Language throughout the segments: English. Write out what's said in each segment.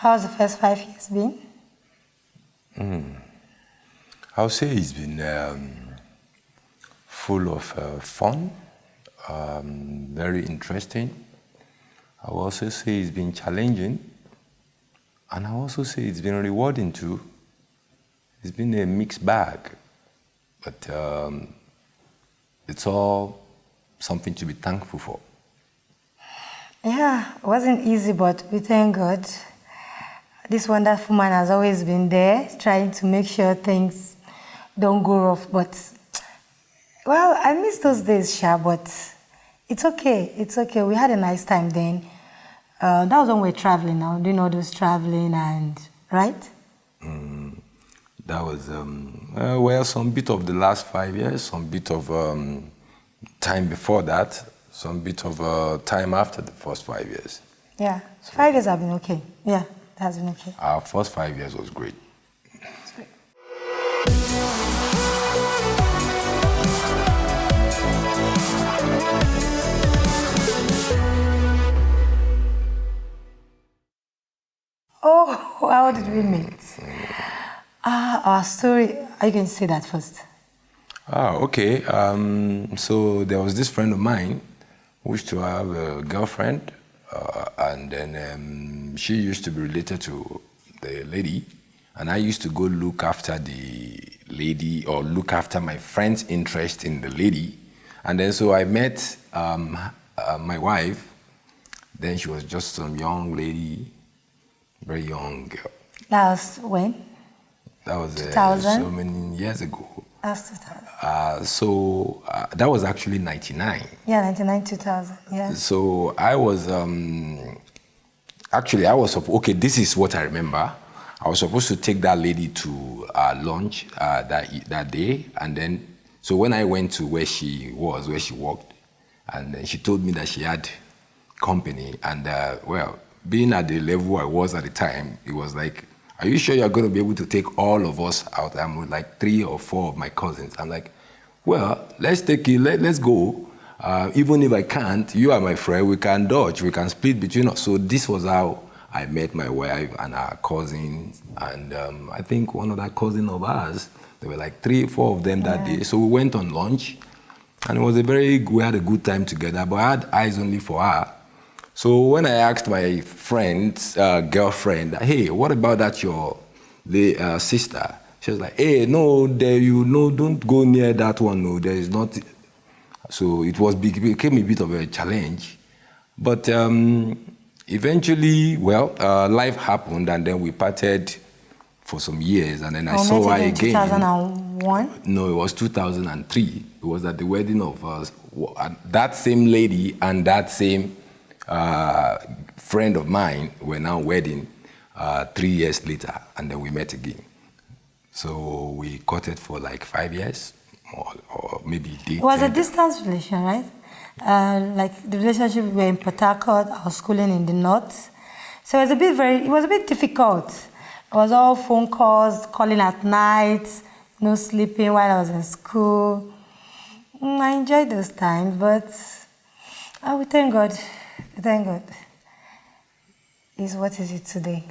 How's the first 5 years been? I'll say it's been full of fun, very interesting. I will also say it's been challenging, and I will also say it's been rewarding too. It's been a mixed bag, but it's all something to be thankful for. Yeah, it wasn't easy, but we thank God. This wonderful man has always been there, trying to make sure things don't go rough. But, well, I miss those days, Sha, but it's okay. It's okay. We had a nice time then. That was when we were traveling now, doing all those traveling and, right? That was, well, some bit of the last 5 years, some bit of time before that, some bit of time after the first 5 years. Yeah, 5 years have been okay. Yeah, it has been okay. Our first 5 years was great. It's great. Oh, how did we meet? Our story, are you going to say that first? Okay. So there was this friend of mine who used to have a girlfriend, and then she used to be related to the lady, and I used to go look after the lady or look after my friend's interest in the lady. And then so I met my wife. Then she was just some young lady, very young girl. That was when? That was 2000? so many years ago. That's 2000. So that was actually 99. Yeah, 99, 2000, yeah. So I was, actually I was, okay, this is what I remember. I was supposed to take that lady to lunch that day. And then, so when I went to where she worked, and then she told me that she had company. And well, being at the level I was at the time, it was like, are you sure you're going to be able to take all of us out? I'm with like 3 or 4 of my cousins. I'm like, well, let's take it, let's go. Even if I can't, you are my friend, we can dodge, we can split between us. So this was how I met my wife and our cousins. And I think one other cousin of ours, there were like 3 or 4 of them that day. So we went on lunch, and it was we had a good time together, but I had eyes only for her. So when I asked my friend's girlfriend, hey, what about that your sister? She was like, hey, no, don't go near that one. No, there is not. So it became a bit of a challenge. But eventually, well, life happened, and then we parted for some years, and then I saw her again. 2001? No, it was 2003. It was at the wedding of that same lady and that same friend of mine were now wedding 3 years later, and then we met again. So we courted for like 5 years, or maybe dated. It was a distance relation, right? Like the relationship, we were in Port Harcourt, I was schooling in the north. So it was a bit difficult. It was all phone calls, calling at night, no sleeping while I was in school. I enjoyed those times, but we thank God. Thank God. What is it today?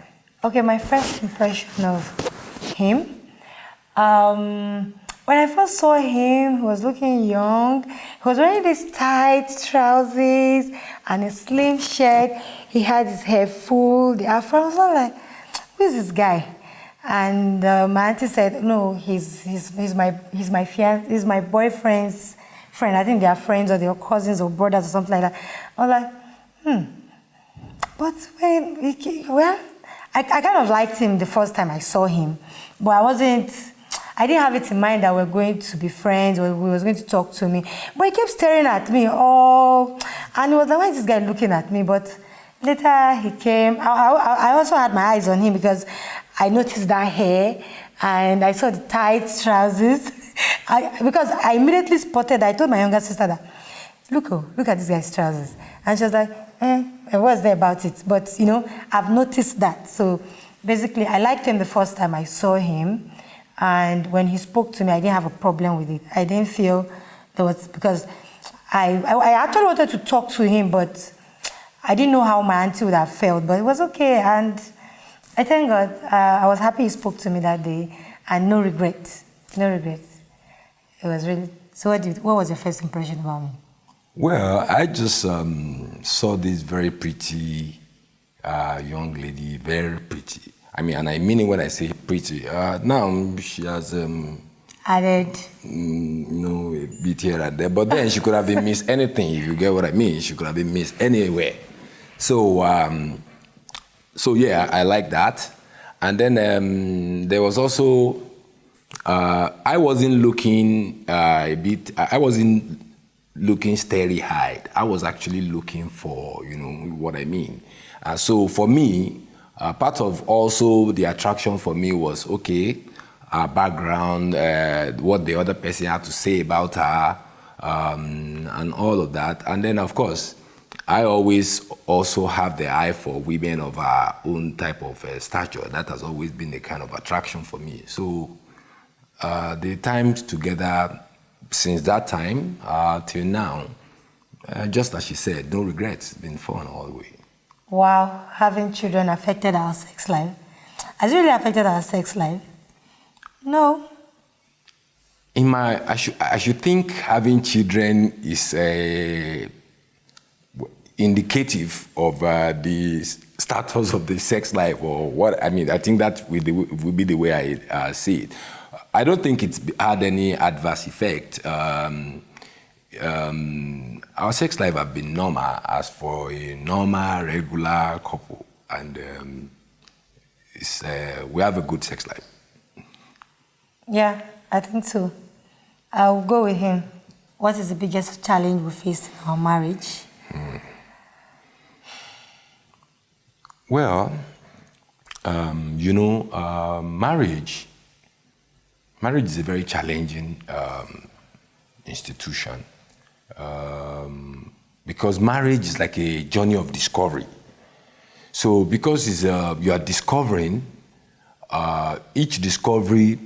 Okay, my first impression of him. When I first saw him, he was looking young. He was wearing these tight trousers and a slim shirt. He had his hair full, the afro. I was like, who is this guy? And my auntie said, no, he's my boyfriend's friend. I think they are friends or they are cousins or brothers or something like that. I was like, But I kind of liked him the first time I saw him, but I didn't have it in mind that we're going to be friends or he was going to talk to me. But he kept staring at me, and he was like, why is this guy looking at me? But later he came. I also had my eyes on him because I noticed that hair and I saw the tight trousers. Because I immediately spotted, I told my younger sister that, look at this guy's trousers. And she was like, what's there about it? But, I've noticed that. So basically, I liked him the first time I saw him. And when he spoke to me, I didn't have a problem with it. I didn't feel there was, because I actually wanted to talk to him, but I didn't know how my auntie would have felt. But it was okay. And I thank God. I was happy he spoke to me that day, and no regrets. No regrets. It was really. So, what was your first impression about me? Well, I just saw this very pretty young lady, very pretty. I mean, and I mean it when I say pretty. Now she has Added. a bit here and there, but then she could have been missed anything. If you get what I mean, she could have been missed anywhere. So, yeah, I like that. And then there was also. I wasn't looking I wasn't looking starry-eyed. I was actually looking for, what I mean. So for me, part of also the attraction for me was, okay, her background, what the other person had to say about her, and all of that. And then, of course, I always also have the eye for women of our own type of stature. That has always been a kind of attraction for me. So the times together, since that time till now, just as she said, no regrets. It's been fun all the way. Wow, having children affected our sex life. Has it really affected our sex life? No. I should think having children is indicative of the status of the sex life, or what. I mean, I think that will be the way I see it. I don't think it's had any adverse effect. Our sex life have been normal as for a normal, regular couple, and we have a good sex life. Yeah, I think so. I'll go with him. What is the biggest challenge we face in our marriage? Well, marriage is a very challenging institution, because marriage is like a journey of discovery. So because you are discovering, each discovery,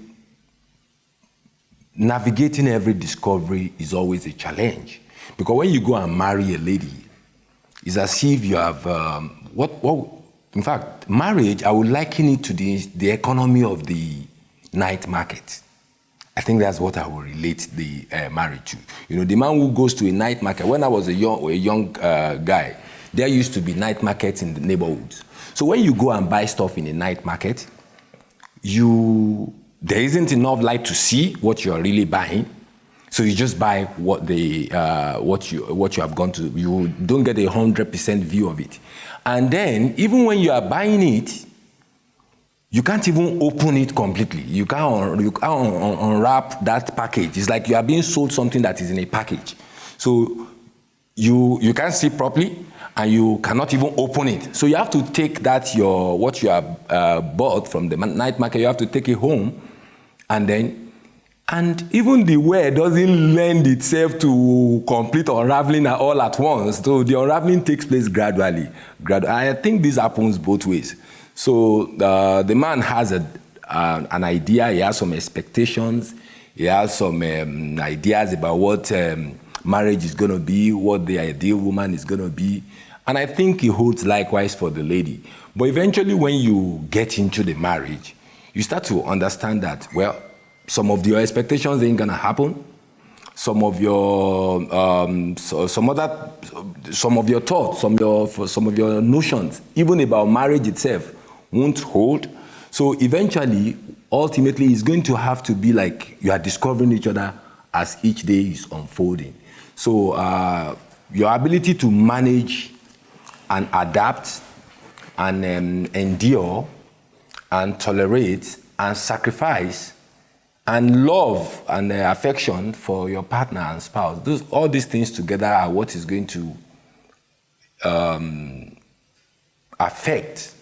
navigating every discovery is always a challenge. Because when you go and marry a lady, it's as if you have, in fact, marriage, I would liken it to the economy of the night market. I think that's what I will relate the marriage to. The man who goes to a night market, when I was a young guy, there used to be night markets in the neighborhoods. So when you go and buy stuff in a night market, there isn't enough light to see what you're really buying. So you just buy what you have gone to. You don't get 100% view of it. And then, even when you are buying it, you can't even open it completely. You can't unwrap that package. It's like you are being sold something that is in a package. So you can't see properly, and you cannot even open it. So you have to take what you have bought from the night market, you have to take it home, and even the wear doesn't lend itself to complete unraveling all at once. So the unraveling takes place gradually. I think this happens both ways. So the man has an idea, he has some expectations, he has some ideas about what marriage is going to be, what the ideal woman is going to be. And I think he holds likewise for the lady. But eventually when you get into the marriage, you start to understand that, well, some of your expectations ain't going to happen. Some of your thoughts, some of your notions, even about marriage itself, won't hold. So eventually, ultimately, it's going to have to be like you are discovering each other as each day is unfolding. So your ability to manage and adapt and endure and tolerate and sacrifice and love and affection for your partner and spouse, all these things together are what is going to affect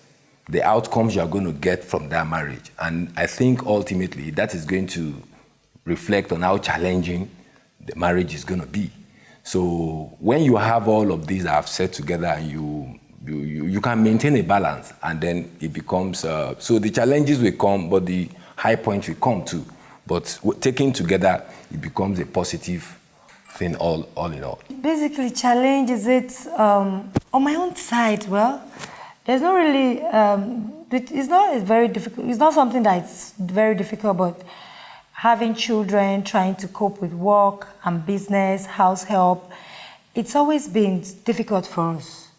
the outcomes you are going to get from that marriage. And I think ultimately that is going to reflect on how challenging the marriage is going to be. So when you have all of these I've said together, and you can maintain a balance, and then it becomes, so the challenges will come, but the high points will come too. But taken together, it becomes a positive thing all in all. Basically, challenge is it on my own side. Well, there's not really it's not very difficult. It's not something that's very difficult, but having children, trying to cope with work and business, house help, it's always been difficult for us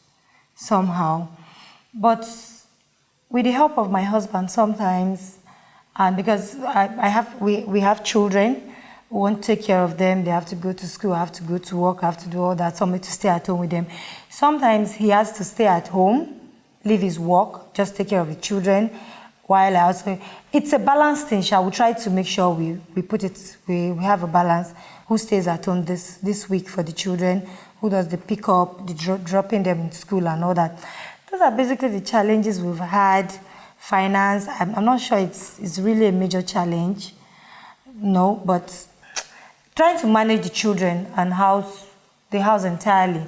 somehow. But with the help of my husband sometimes, and because we have children, we want to take care of them, they have to go to school, I have to go to work, I have to do all that, somebody to stay at home with them. Sometimes he has to stay at home, leave his work, just take care of the children, while I also, it's a balanced thing, shall we try to make sure we have a balance. Who stays at home this week for the children, who does the pick up, the dropping them in school and all that. Those are basically the challenges we've had. Finance, I'm not sure it's really a major challenge, no, but trying to manage the children and the house entirely,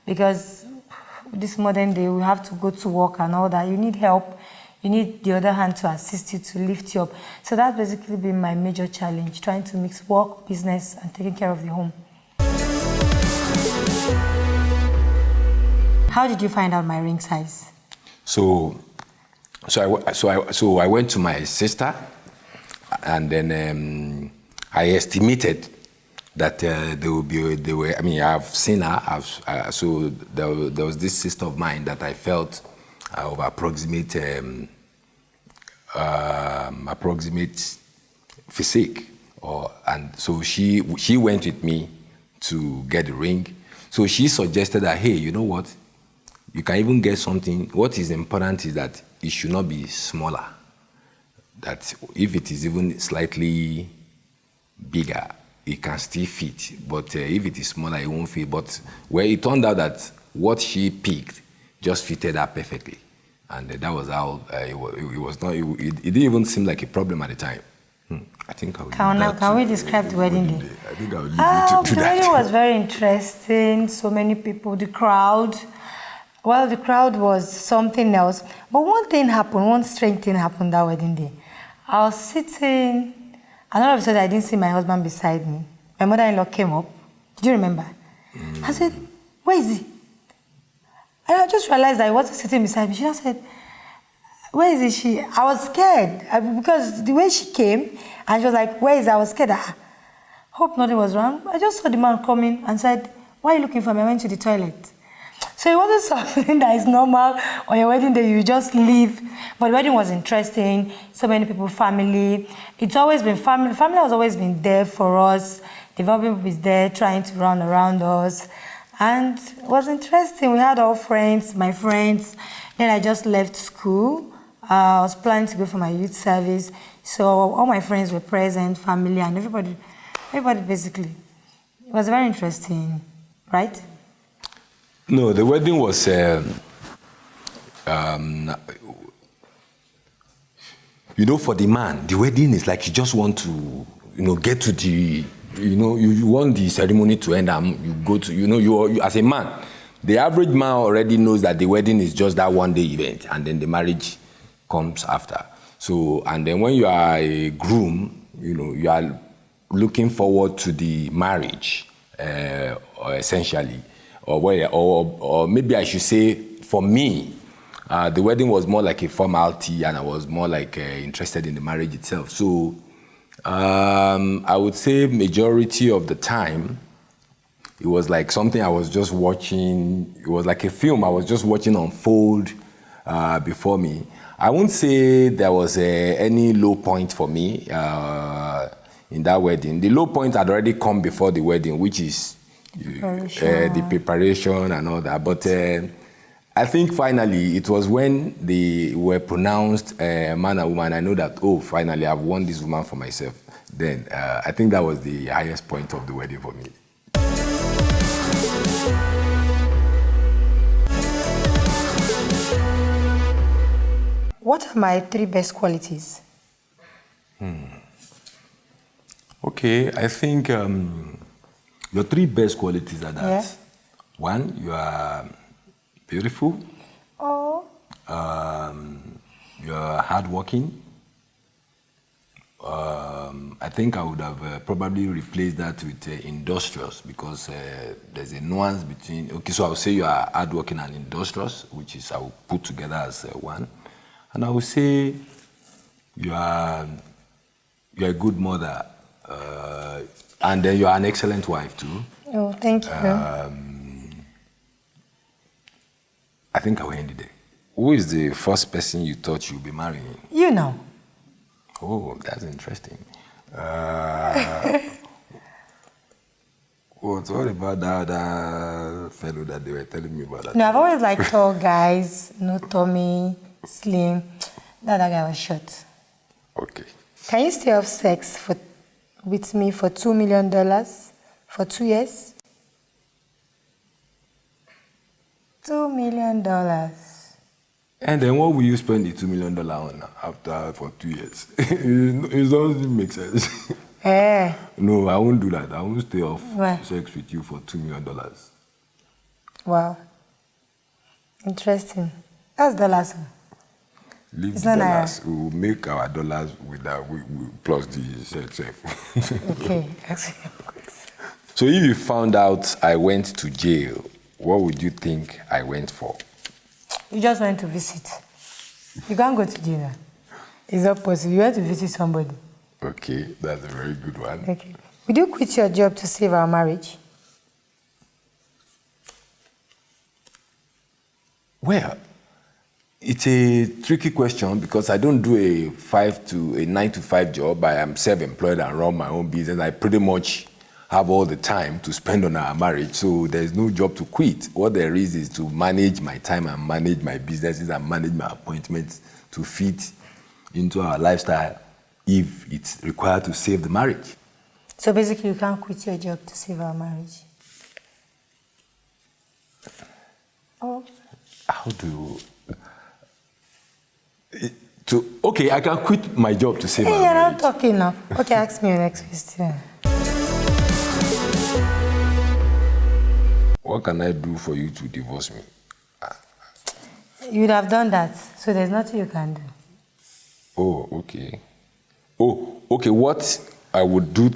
because this modern day we have to go to work and all that. You need help. You need the other hand to assist you, to lift you up. So that's basically been my major challenge, trying to mix work, business, and taking care of the home. How did you find out my ring size? So I went to my sister, and then I estimated that I've seen her. So there was this sister of mine that I felt of approximate physique, and so she went with me to get the ring. So she suggested that, hey, you know what? You can even get something. What is important is that it should not be smaller. That if it is even slightly bigger, it can still fit. But if it is smaller, it won't fit. But where it turned out that what she picked just fitted her perfectly, and that was how it was not. It didn't even seem like a problem at the time. I think I will. Can we describe the wedding day? I think I will leave you to the that. The wedding was very interesting. So many people, the crowd. Well, the crowd was something else. But one strange thing happened that wedding day. I was sitting, and all of a sudden I didn't see my husband beside me. My mother-in-law came up. Did you remember? I said, where is he? And I just realized that he wasn't sitting beside me. She just said, where is he? I was scared because the way she came, and she was like, where is he? I was scared. I hope nothing was wrong. I just saw the man coming and said, why are you looking for me? I went to the toilet. So it wasn't something that is normal on your wedding day, you just leave. But the wedding was interesting, so many people, family. It's always been family. Family has always been there for us. The development was there trying to run around us. And it was interesting. We had all friends, my friends. Then I just left school. I was planning to go for my youth service. So all my friends were present, family, and everybody basically. It was very interesting, right? No, the wedding was, for the man, the wedding is like you just want to, get to the, you want the ceremony to end and you go to, you as a man, the average man already knows that the wedding is just that one day event and then the marriage comes after. So, and then when you are a groom, you are looking forward to the marriage, essentially. Or maybe I should say, for me, the wedding was more like a formality, and I was more like interested in the marriage itself. So I would say majority of the time, it was like something I was just watching. It was like a film I was just watching unfold before me. I won't say there was any low point for me in that wedding. The low point had already come before the wedding, which is the preparation and all that. But I think finally it was when they were pronounced man and woman, I know that, finally I've won this woman for myself. Then I think that was the highest point of the wedding for me. What are my 3 best qualities? Okay, I think your 3 best qualities are that. Yeah. 1, you are beautiful. Oh. You are hardworking. I think I would have probably replaced that with industrious, because there's a nuance between. Okay, so I would say you are hardworking and industrious, which is I will put together as 1. And I would say you are a good mother, and then you are an excellent wife too. Oh, thank you. I think I will end it there. Who is the first person you thought you'd be marrying? You know. Oh, that's interesting. What about that fellow that they were telling me about? That No, I've always liked tall guys, no tummy, slim. That guy was short. Okay. Can you still have sex with me for $2 million for 2 years? $2 million. And then what will you spend the $2 million on after for 2 years? It doesn't make sense. Eh. No, I won't do that. I won't stay off Why? sex with you for $2 million. Wow. Interesting. That's dollars. Leave It's the not dollars. We will make our dollars with that, plus the sex. Okay. So if you found out I went to jail, what would you think I went for? You just went to visit. You can't go to jail. It's not possible. You went to visit somebody. Okay, that's a very good one. Okay. Would you quit your job to save our marriage? Well, it's a tricky question because I don't do a 9 to 5 job. I am self-employed and run my own business. I pretty much have all the time to spend on our marriage, so there's no job to quit. What there is to manage my time and manage my businesses and manage my appointments to fit into our lifestyle if it's required to save the marriage. So basically, you can't quit your job to save our marriage. Oh. How do okay, I can quit my job to save our Hey, marriage. you're not talking now. Okay, ask me your next question. What can I do for you to divorce me? You would have done that, so there's nothing you can do. Oh, okay. Oh, okay. What I would do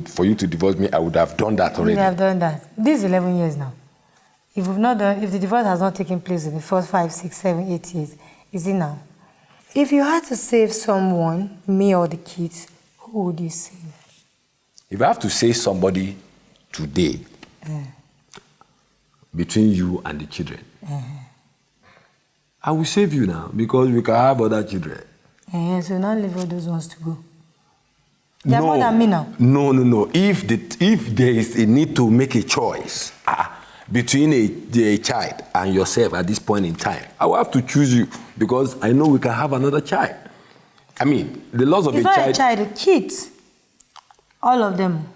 for you to divorce me, I would have done that already. You would have done that. This is 11 years now. If the divorce has not taken place in the first 5, 6, 7, 8 years, is it now? If you had to save someone, me or the kids, who would you save? If I have to save somebody today, between you and the children, I will save you now because we can have other children. So now leave all those ones to go. They're more than me now. No. If there is a need to make a choice between a child and yourself at this point in time, I will have to choose you because I know we can have another child. I mean, the loss of it's a not child... a child, kids. All of them.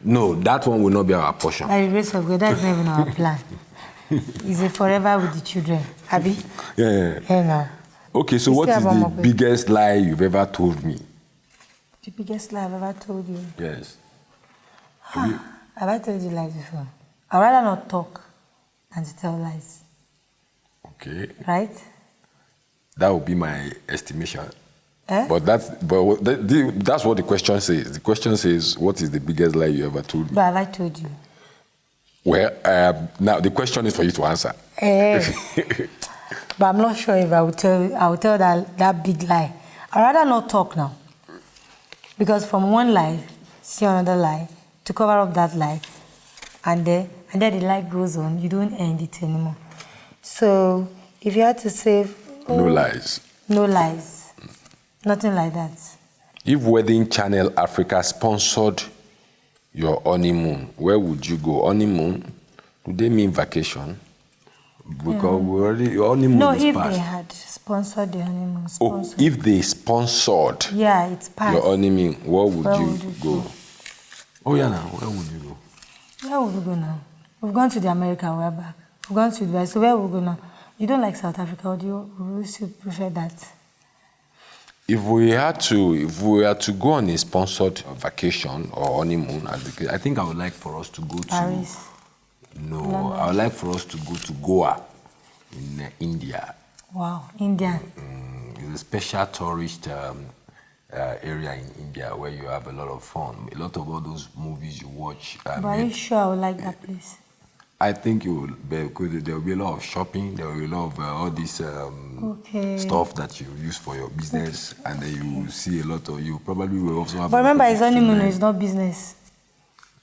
No, that one will not be our portion. By the grace of God, that's not even our plan. It's a forever with the children. Abi? Yeah. No. Okay, so what is the biggest lie you've ever told me? The biggest lie I've ever told you? Yes. Have I told you lies before? I'd rather not talk than to tell lies. Okay. Right? That would be my estimation. But that's what the question says. The question says, what is the biggest lie you ever told me? But have I told you? Well, now the question is for you to answer. But I'm not sure if I will tell that big lie. I'd rather not talk now. Because from one lie, see another lie, to cover up that lie, and then the lie goes on, you don't end it anymore. So if you had to save... No lies. No lies. Nothing like that. If Wedding Channel Africa sponsored your honeymoon, where would you go? Honeymoon? Do they mean vacation? Because your honeymoon is if past. They had sponsored the honeymoon. If they sponsored it's past. your honeymoon, where would you go? Oh yeah, now where would you go? Where would we go now? We've gone to the America, we're back. We've gone to Dubai, so where would we go now? You don't like South Africa, or do you still prefer that? If we were to go on a sponsored vacation or honeymoon, I think I would like for us to go to Paris. No, London. I would like for us to go to Goa in India. Wow, India. It's a special tourist area in India where you have a lot of fun. A lot of all those movies you watch. But are you sure I would like that place? I think you will, because there will be a lot of shopping, there will be a lot of all this stuff that you use for your business, and then you will see a lot of, you probably will also have. But remember, it's honeymoon, it's not business.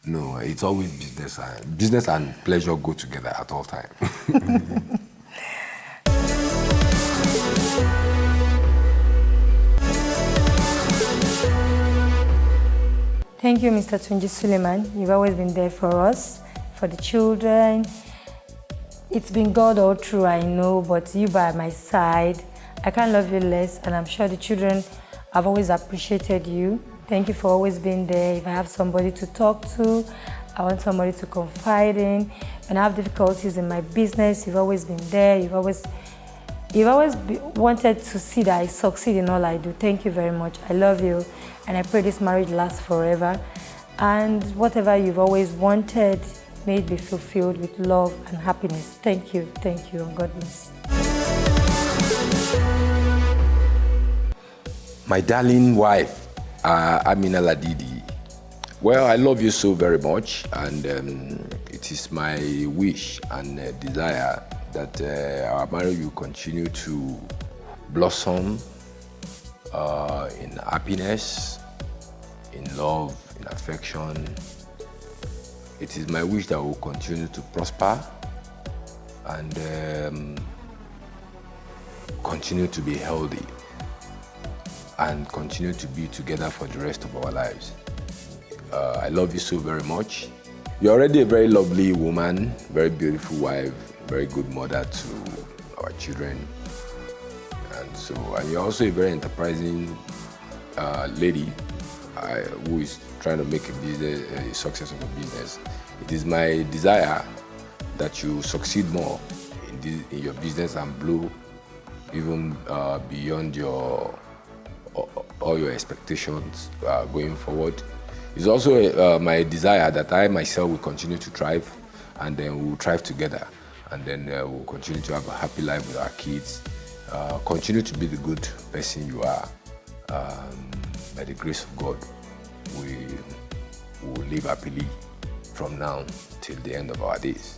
No, it's always business. Business and pleasure go together at all times. Thank you, Mr. Tunji Suleiman. You've always been there for us, for the children. It's been God all through, I know, but you by my side. I can't love you less, and I'm sure the children have always appreciated you. Thank you for always being there. If I have somebody to talk to, I want somebody to confide in. When I have difficulties in my business, you've always been there. You've always wanted to see that I succeed in all I do. Thank you very much. I love you, and I pray this marriage lasts forever. And whatever you've always wanted, may it be fulfilled with love and happiness. Thank you, and God bless. My darling wife, Amina Ladidi. Well, I love you so very much, and it is my wish and desire that our marriage will continue to blossom in happiness, in love, in affection. It is my wish that we'll continue to prosper and continue to be healthy and continue to be together for the rest of our lives. I love you so very much. You're already a very lovely woman, very beautiful wife, very good mother to our children. And you're also a very enterprising lady who is trying to make a success of a business. It is my desire that you succeed more in your business and blow even beyond all your expectations going forward. It's also my desire that I myself will continue to thrive, and then we'll thrive together, and then we'll continue to have a happy life with our kids. Continue to be the good person you are. By the grace of God, we will live happily from now till the end of our days.